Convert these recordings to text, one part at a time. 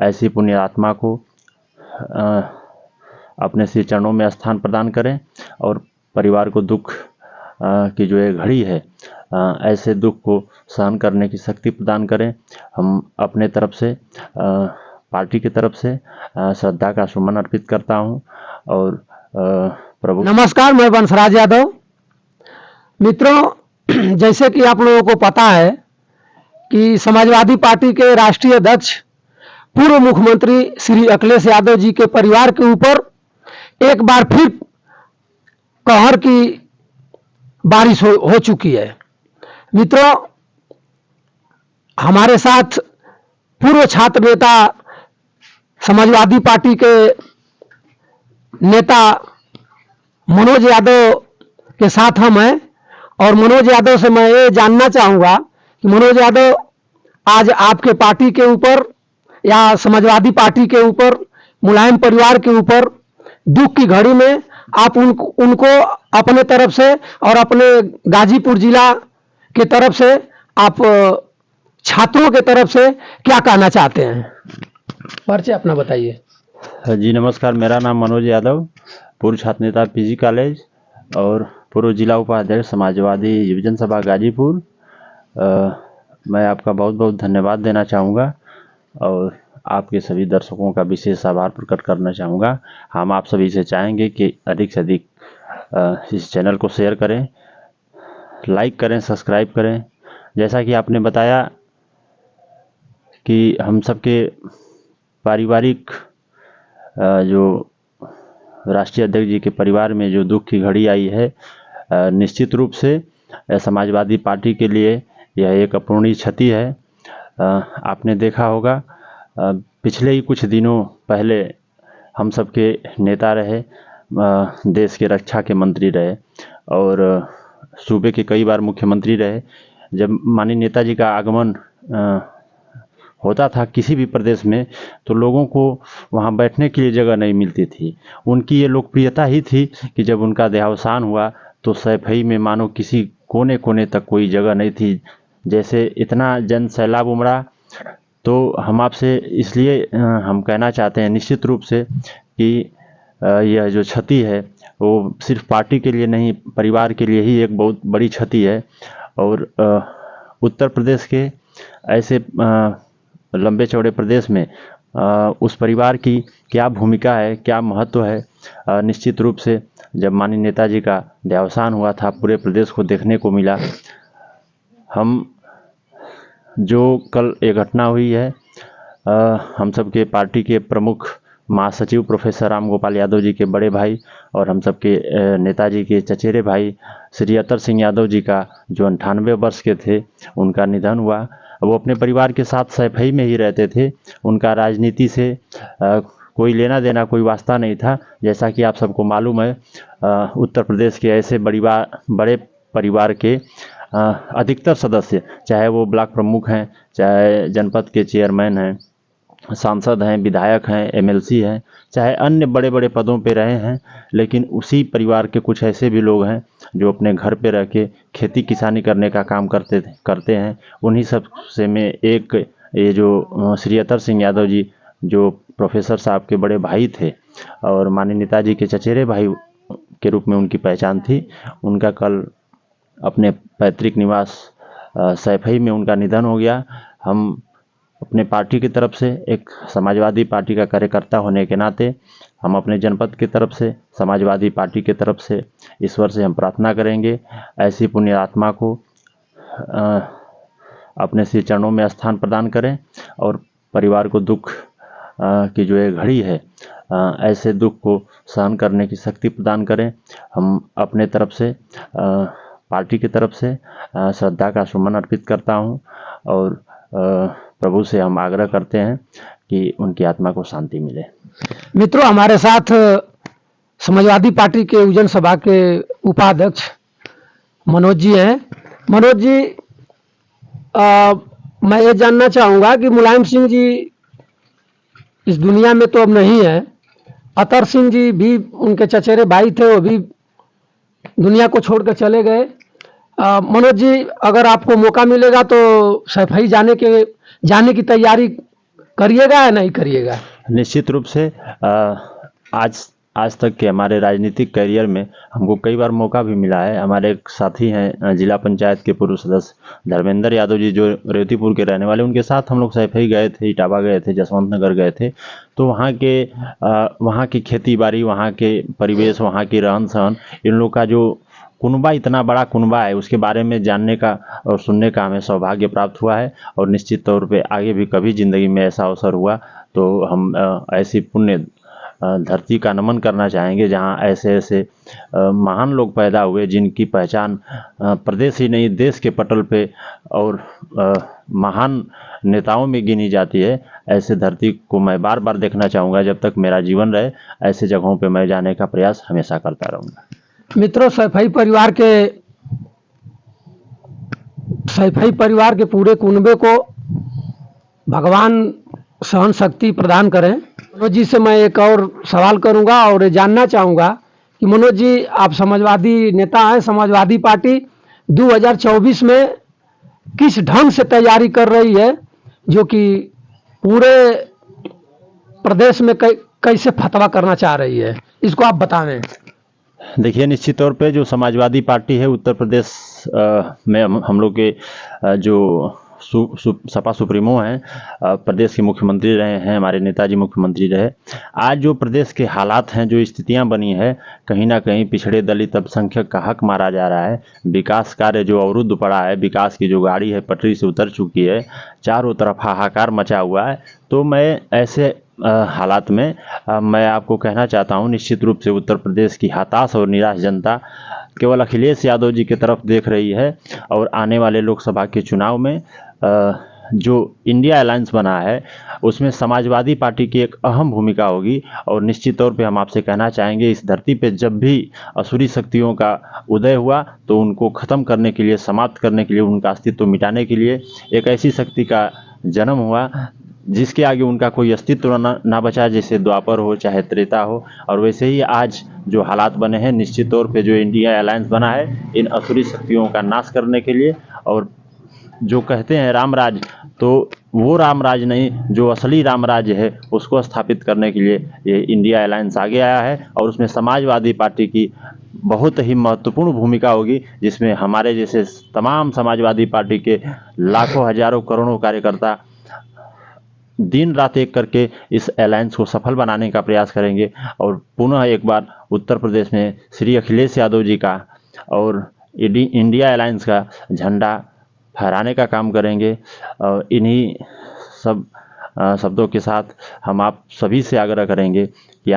ऐसी पुण्य आत्मा को अपने श्री चरणों में स्थान प्रदान करें और परिवार को दुख की जो ये घड़ी है, ऐसे दुख को सहन करने की शक्ति प्रदान करें। हम अपने तरफ से पार्टी की तरफ से श्रद्धा का सुमन अर्पित करता हूं और प्रभु। नमस्कार, मैं वंशराज यादव। मित्रों, जैसे कि आप लोगों को पता है कि समाजवादी पार्टी के राष्ट्रीय अध्यक्ष पूर्व मुख्यमंत्री श्री अखिलेश यादव जी के परिवार के ऊपर एक बार फिर कहर की बारिश हो चुकी है। मित्रों, हमारे साथ पूर्व छात्र नेता समाजवादी पार्टी के नेता मनोज यादव के साथ हम हैं और मनोज यादव से मैं ये जानना चाहूँगा कि मनोज यादव, आज आपके पार्टी के ऊपर या समाजवादी पार्टी के ऊपर, मुलायम परिवार के ऊपर दुख की घड़ी में आप उनको अपने तरफ से और अपने गाजीपुर जिला के तरफ से, आप छात्रों के तरफ से क्या कहना चाहते हैं? परिचय अपना बताइए। जी नमस्कार, मेरा नाम मनोज यादव, पूर्व छात्र नेता पीजी कॉलेज और पूर्व जिला उपाध्यक्ष समाजवादी युवजन सभा गाजीपुर। मैं आपका बहुत बहुत धन्यवाद देना चाहूँगा और आपके सभी दर्शकों का विशेष आभार प्रकट करना चाहूँगा। हम आप सभी से चाहेंगे कि अधिक से अधिक इस चैनल को शेयर करें, लाइक करें, सब्सक्राइब करें। जैसा कि आपने बताया कि हम सबके पारिवारिक जो राष्ट्रीय अध्यक्ष जी के परिवार में जो दुख की घड़ी आई है, निश्चित रूप से समाजवादी पार्टी के लिए यह एक अपूर्णीय क्षति है। आपने देखा होगा, पिछले ही कुछ दिनों पहले हम सबके नेता रहे, देश के रक्षा के मंत्री रहे और सूबे के कई बार मुख्यमंत्री रहे। जब माननीय नेताजी का आगमन होता था किसी भी प्रदेश में, तो लोगों को वहां बैठने के लिए जगह नहीं मिलती थी। उनकी ये लोकप्रियता ही थी कि जब उनका देहावसान हुआ तो सैफई में मानो किसी कोने कोने तक कोई जगह नहीं थी। जैसे इतना जन सैलाब उमड़ा। तो हम आपसे इसलिए हम कहना चाहते हैं निश्चित रूप से कि यह जो क्षति है वो सिर्फ पार्टी के लिए नहीं, परिवार के लिए ही एक बहुत बड़ी क्षति है। और उत्तर प्रदेश के ऐसे लंबे चौड़े प्रदेश में उस परिवार की क्या भूमिका है, क्या महत्व है, निश्चित रूप से जब माननीय नेताजी का देहावसान हुआ था पूरे प्रदेश को देखने को मिला। हम जो कल ये घटना हुई है, हम सबके पार्टी के प्रमुख महासचिव प्रोफेसर राम गोपाल यादव जी के बड़े भाई और हम सबके नेताजी के चचेरे भाई श्री अतर सिंह यादव जी का जो 98 वर्ष के थे, उनका निधन हुआ। वो अपने परिवार के साथ सैफई में ही रहते थे। उनका राजनीति से कोई लेना देना, कोई वास्ता नहीं था। जैसा कि आप सबको मालूम है, उत्तर प्रदेश के ऐसे बड़े परिवार के अधिकतर सदस्य, चाहे वो ब्लॉक प्रमुख हैं, चाहे जनपद के चेयरमैन हैं, सांसद हैं, विधायक हैं, एमएलसी हैं, चाहे अन्य बड़े बड़े पदों पे रहे हैं, लेकिन उसी परिवार के कुछ ऐसे भी लोग हैं जो अपने घर पे रह के खेती किसानी करने का काम करते हैं। उन्हीं सब से में एक ये जो श्री अतर सिंह यादव जी, जो प्रोफेसर साहब के बड़े भाई थे और माननीय नेताजी के चचेरे भाई के रूप में उनकी पहचान थी, उनका कल अपने पैतृक निवास सैफई में उनका निधन हो गया। हम अपने पार्टी की तरफ से, एक समाजवादी पार्टी का कार्यकर्ता होने के नाते, हम अपने जनपद की तरफ से, समाजवादी पार्टी की तरफ से ईश्वर से हम प्रार्थना करेंगे ऐसी पुण्य आत्मा को अपने श्री चरणों में स्थान प्रदान करें और परिवार को दुख की जो ये घड़ी है, ऐसे दुख को सहन करने की शक्ति प्रदान करें। हम अपने तरफ से, पार्टी की तरफ से श्रद्धा का सुमन अर्पित करता हूं और प्रभु से हम आग्रह करते हैं कि उनकी आत्मा को शांति मिले। मित्रों, हमारे साथ समाजवादी पार्टी के युवजन सभा के उपाध्यक्ष मनोज जी हैं। मनोज जी, मैं ये जानना चाहूँगा कि मुलायम सिंह जी इस दुनिया में तो अब नहीं है, अतर सिंह जी भी उनके चचेरे भाई थे, वो भी दुनिया को छोड़कर चले गए। मनोज जी, अगर आपको मौका मिलेगा तो सैफई जाने की तैयारी करिएगा या नहीं करिएगा? निश्चित रूप से आज तक के हमारे राजनीतिक करियर में हमको कई बार मौका भी मिला है। हमारे एक साथी हैं जिला पंचायत के पूर्व सदस्य धर्मेंद्र यादव जी, जो रेवतीपुर के रहने वाले, उनके साथ हम लोग सैफई गए थे, इटावा गए थे, जसवंत नगर गए थे। तो वहाँ की खेती बाड़ी, वहाँ के परिवेश, वहाँ की रहन सहन, इन लोग का जो कुनबा, इतना बड़ा कुनबा है, उसके बारे में जानने का और सुनने का हमें सौभाग्य प्राप्त हुआ है। और निश्चित तौर पे आगे भी कभी ज़िंदगी में ऐसा अवसर हुआ तो हम ऐसी पुण्य धरती का नमन करना चाहेंगे जहां ऐसे ऐसे महान लोग पैदा हुए, जिनकी पहचान प्रदेश ही नहीं देश के पटल पे और महान नेताओं में गिनी जाती है। ऐसे धरती को मैं बार बार देखना चाहूँगा। जब तक मेरा जीवन रहे, ऐसे जगहों पे मैं जाने का प्रयास हमेशा करता रहूँगा। मित्रों, सैफई परिवार के पूरे कुनबे को भगवान सहन शक्ति प्रदान करें। मनोज जी से मैं एक और सवाल करूंगा और जानना चाहूंगा कि मनोज जी, आप समाजवादी नेता हैं, समाजवादी पार्टी 2024 में किस ढंग से तैयारी कर रही है, जो कि पूरे प्रदेश में कैसे फतवा करना चाह रही है, इसको आप बताएं। देखिए, निश्चित तौर पे जो समाजवादी पार्टी है उत्तर प्रदेश में, हम लोग के जो सपा सुप्रीमो हैं, प्रदेश के मुख्यमंत्री रहे हैं, हमारे नेताजी मुख्यमंत्री रहे। आज जो प्रदेश के हालात हैं, जो स्थितियां बनी है, कहीं ना कहीं पिछड़े दलित अल्पसंख्यक का हक मारा जा रहा है। विकास कार्य जो अवरुद्ध पड़ा है, विकास की जो गाड़ी है पटरी से उतर चुकी है, चारों तरफ हाहाकार मचा हुआ है। तो मैं ऐसे हालात में मैं आपको कहना चाहता हूं, निश्चित रूप से उत्तर प्रदेश की हताश और निराश जनता केवल अखिलेश यादव जी की तरफ देख रही है। और आने वाले लोकसभा के चुनाव में जो इंडिया अलायंस बना है, उसमें समाजवादी पार्टी की एक अहम भूमिका होगी। और निश्चित तौर पे हम आपसे कहना चाहेंगे, इस धरती पे जब भी असुरी शक्तियों का उदय हुआ तो उनको ख़त्म करने के लिए, समाप्त करने के लिए, उनका अस्तित्व मिटाने के लिए एक ऐसी शक्ति का जन्म हुआ जिसके आगे उनका कोई अस्तित्व ना बचा, जैसे द्वापर हो चाहे त्रेता हो। और वैसे ही आज जो हालात बने हैं, निश्चित तौर पे जो इंडिया अलायंस बना है, इन असुरी शक्तियों का नाश करने के लिए, और जो कहते हैं रामराज, तो वो रामराज नहीं, जो असली रामराज है उसको स्थापित करने के लिए ये इंडिया अलायंस आगे आया है। और उसमें समाजवादी पार्टी की बहुत ही महत्वपूर्ण भूमिका होगी, जिसमें हमारे जैसे तमाम समाजवादी पार्टी के लाखों, हजारों, करोड़ों कार्यकर्ता दिन रात एक करके इस अलायंस को सफल बनाने का प्रयास करेंगे। और पुनः एक बार उत्तर प्रदेश में श्री अखिलेश यादव जी का और इंडिया अलायंस का झंडा फहराने का काम करेंगे। और इन्हीं सब शब्दों के साथ हम आप सभी से आग्रह करेंगे कि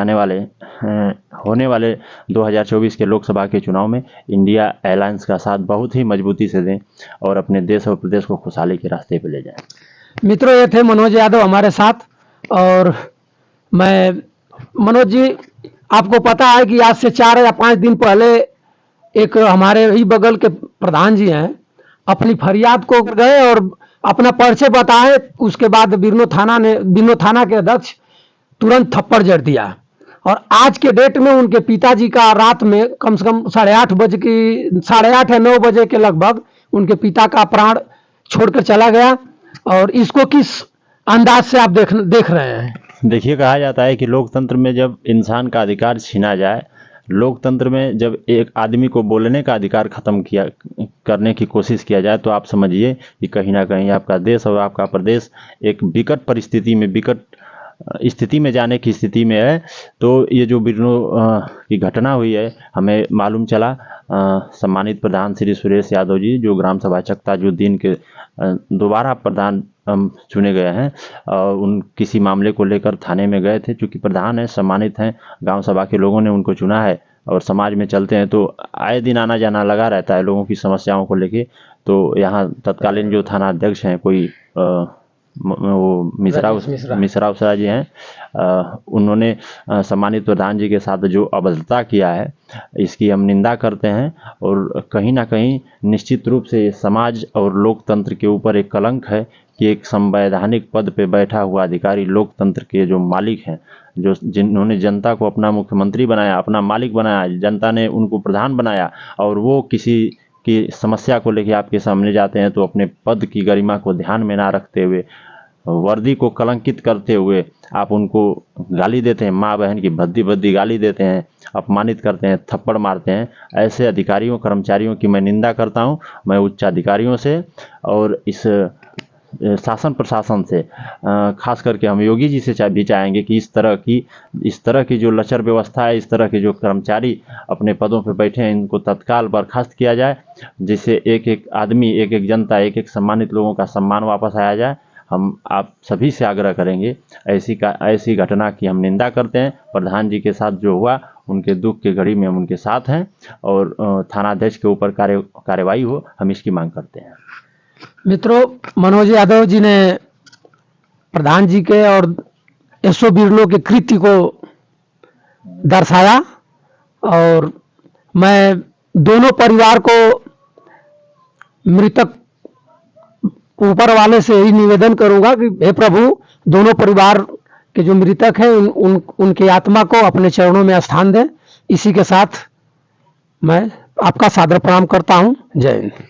होने वाले 2024 के लोकसभा के चुनाव में इंडिया अलायंस का साथ बहुत ही मजबूती से दें और अपने देश और प्रदेश को खुशहाली के रास्ते पर ले जाएं। मित्रों, ये थे मनोज यादव हमारे साथ। और मैं, मनोज जी, आपको पता है कि आज से 4 या 5 दिन पहले एक हमारे ही बगल के प्रधान जी हैं, अपनी फरियाद को गए और अपना पर्चे बताए। उसके बाद बिरनो थाना के अध्यक्ष तुरंत थप्पड़ जड़ दिया। और आज के डेट में उनके पिताजी का रात में कम से कम 8:30 या 9 बजे के लगभग उनके पिता का प्राण छोड़कर चला गया। और इसको किस अंदाज से आप देख रहे हैं? देखिए, कहा जाता है कि लोकतंत्र में जब इंसान का अधिकार छीना जाए, लोकतंत्र में जब एक आदमी को बोलने का अधिकार खत्म करने की कोशिश किया जाए, तो आप समझिए कि कहीं ना कहीं आपका देश और आपका प्रदेश एक विकट परिस्थिति में, विकट स्थिति में जाने की स्थिति में है। तो ये जो बिरनो की घटना हुई है, हमें मालूम चला, सम्मानित प्रधान श्री सुरेश यादव जी, जो ग्राम सभा चकताजुद्दीन के दोबारा प्रधान चुने गए हैं, उन किसी मामले को लेकर थाने में गए थे। चूँकि प्रधान है, सम्मानित हैं, गांव सभा के लोगों ने उनको चुना है और समाज में चलते हैं, तो आए दिन आना जाना लगा रहता है लोगों की समस्याओं को लेके। तो यहाँ तत्कालीन जो थाना अध्यक्ष हैं, कोई वो मिश्रा उसरा जी हैं, उन्होंने सम्मानित प्रधान जी के साथ जो अभद्रता किया है, इसकी हम निंदा करते हैं। और कहीं ना कहीं निश्चित रूप से समाज और लोकतंत्र के ऊपर एक कलंक है कि एक संवैधानिक पद पे बैठा हुआ अधिकारी, लोकतंत्र के जो मालिक हैं, जिन्होंने जनता को अपना मुख्यमंत्री बनाया, अपना मालिक बनाया, जनता ने उनको प्रधान बनाया, और वो किसी की समस्या को लेकर आपके सामने जाते हैं तो अपने पद की गरिमा को ध्यान में ना रखते हुए वर्दी को कलंकित करते हुए आप उनको गाली देते हैं, माँ बहन की भद्दी भद्दी गाली देते हैं, अपमानित करते हैं, थप्पड़ मारते हैं, ऐसे अधिकारियों कर्मचारियों की मैं निंदा करता हूं। मैं उच्च अधिकारियों से और इस शासन प्रशासन से खास करके हम योगी जी से भी चाहेंगे कि इस तरह की जो लचर व्यवस्था है, इस तरह के जो कर्मचारी अपने पदों पर बैठे हैं, इनको तत्काल बर्खास्त किया जाए, जिससे एक एक आदमी, एक एक जनता, एक एक सम्मानित लोगों का सम्मान वापस आया जाए। हम आप सभी से आग्रह करेंगे, ऐसी घटना की हम निंदा करते हैं। प्रधान जी के साथ जो हुआ, उनके दुख की घड़ी में हम उनके साथ हैं और थानाध्यक्ष के ऊपर कार्रवाई हो, हम इसकी मांग करते हैं। मित्रों, मनोज यादव जी ने प्रधान जी के और एसओ बिरलो के कृत्य को दर्शाया और मैं दोनों परिवार को, मृतक ऊपर वाले से ही निवेदन करूंगा कि हे प्रभु, दोनों परिवार के जो मृतक हैं उनकी आत्मा को अपने चरणों में स्थान दें। इसी के साथ मैं आपका सादर प्रणाम करता हूं। जय हिंद।